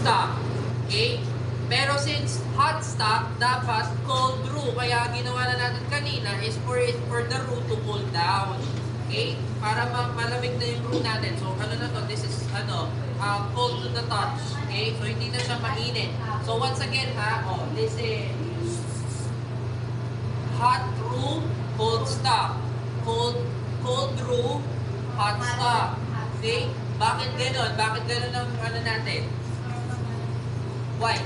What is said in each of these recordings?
stock. Okay? Pero since hot stock, dapat cold brew. Kaya ginawa na natin kanina is for the roux to cool down. Okay? Para malamig na yung brew natin. So, ano na to? This is, cold to the touch. Okay? So, hindi na siya mainit. So, once again, this is hot brew, cold stock. Cold brew, hot stock. Okay? Bakit ganon? Bakit ganon ang ano natin? Why?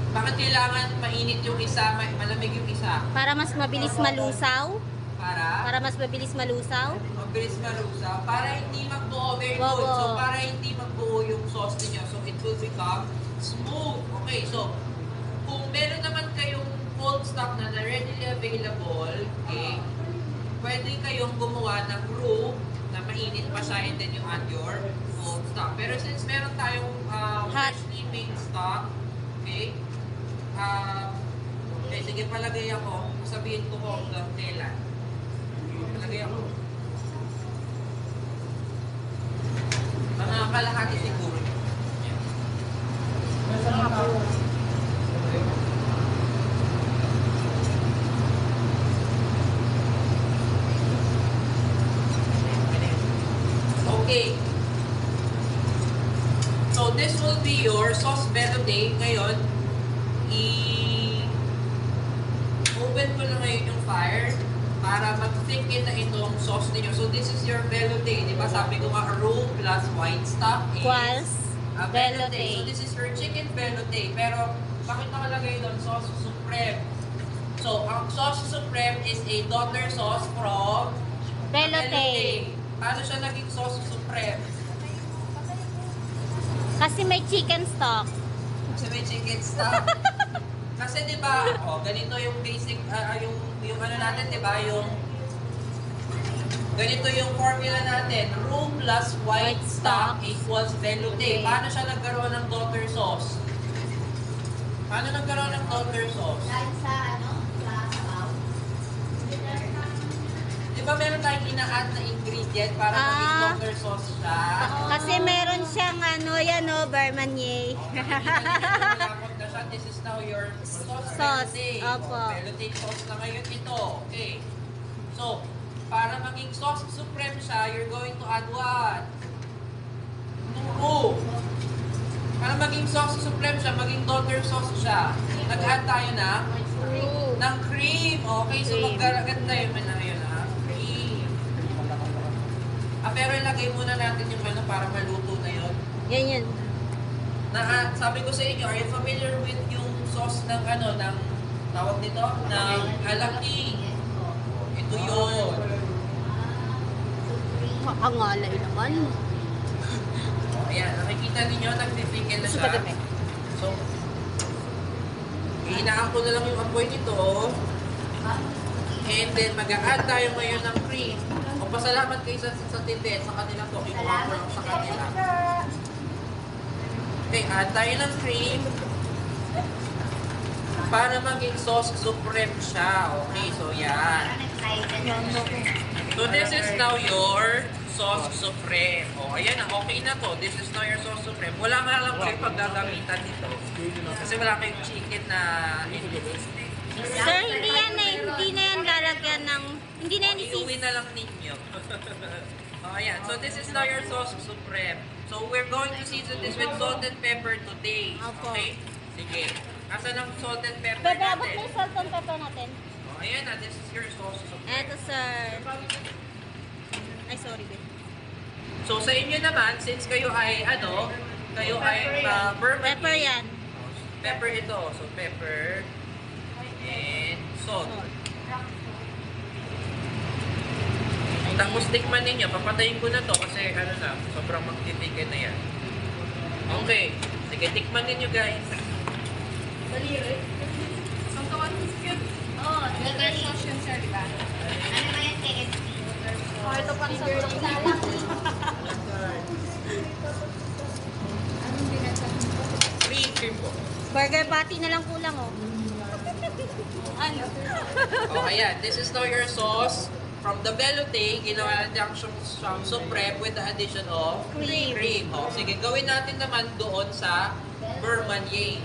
Bakit kailangan mainit yung isa, malamig yung isa? Para mas mabilis malusaw. Para mas mabilis malusaw. mabilis malusaw. Para hindi mag-overcoat. Oo. So, para hindi magbuo yung sauce niyo. So, it will become smooth. Okay, so, kung meron naman kayong cold stock na readily available, okay, pwede kayong gumawa ng roux na mainit pa siya and then you add your cold stock. Pero since meron tayong freshly made stock, okay, okay, sige, palagay ako. Sabihin ko hanggang kailan. Palagay ako. Mga kalahati siguro. Okay. So, this will be your sauce velouté. Ngayon, open ko na ngayon yung fire para mag-thicken na itong sauce ninyo. So, this is your velouté. Di ba? Sabi ko nga, roux plus white stock is Equals velouté. So, this is your chicken velouté. Pero, bakit nakalagay doon? Sauce supreme. So, ang sauce supreme is a daughter sauce from Velouté. Paano siya naging sauce supreme? Kasi may chicken stock. Kasi may chicken stock. Kasi 'di ba, ganito yung basic yung ano natin, 'di ba, yung ganito yung formula natin. Roux plus white stock equals velouté. Paano siya nagkaroon ng daughter sauce? Paano nagkaroon ng daughter sauce? Dahil sa sabaw. Di ba meron tayong ina-add na ingredient para maging daughter sauce siya? Kasi meron siyang Bermanier. Malapot na siya. This is now your sauce. Sauce, Velouté. opo. Velouté sauce na ngayon ito. Okay. So, para maging sauce supreme siya, you're going to add what? Roux. Para maging sauce supreme siya, maging daughter sauce siya, nag-add tayo ng cream. Okay, so magaganda yun na yun, ha? Cream. Pero ilagay muna natin yung para maluto na yun. Yan. Sabi ko sa inyo, are you familiar with yung sauce ng ng tawag nito? Ng alaki. Ito yun. Ang alay naman. Ayan, nakikita ninyo, nag-thicken na siya. So, iinaan ko na lang yung apoy nito. And then, mag-a-add tayo ngayon ng cream. O, pasalamat kayo sa tinde, sa kanila to. Kinuha ko lang sa kanila. Okay, add tayo ng cream. Para maging sauce supreme siya. Okay, so yan. So, this is now your sauce supreme. O, ayan na, okay na to. This is now your sauce supreme. Wala nga lang kayo paggagamitan dito. Kasi wala kayong chicken na Sir, hindi na yan lalagyan ng, hindi na yan iuwi na lang ninyo. O, ayan. So, this is now your sauce supreme. So, we're going to season this with salt and pepper to taste. Opo. Okay? Sige. Asan ang salt and pepper Bebe, abot mo natin? yung salt and pepper natin. O, ayan na. This is your sauce supreme. Eto, sir. Ay, sorry, babe. So, sa inyo naman, since kayo ay, Burmese. Pepper yan. Pepper ito. So, pepper. And salt. Tapos, tikman ninyo. Papatayin ko na to kasi, sobrang magtitikin na yan. Okay. Sige, tikman ninyo, guys. Daughter sauce yun, sir, di ba? Ano ba yung KFC? Ito pang sobrang salang. Cream po. Burger patty na lang kulang, oh. Ano? Oh, ayan. This is now your sauce. From the velouté, ginawa natin siyang supreme with the addition of Cream. cream. O, sige, gawin natin naman doon sa beurre manier.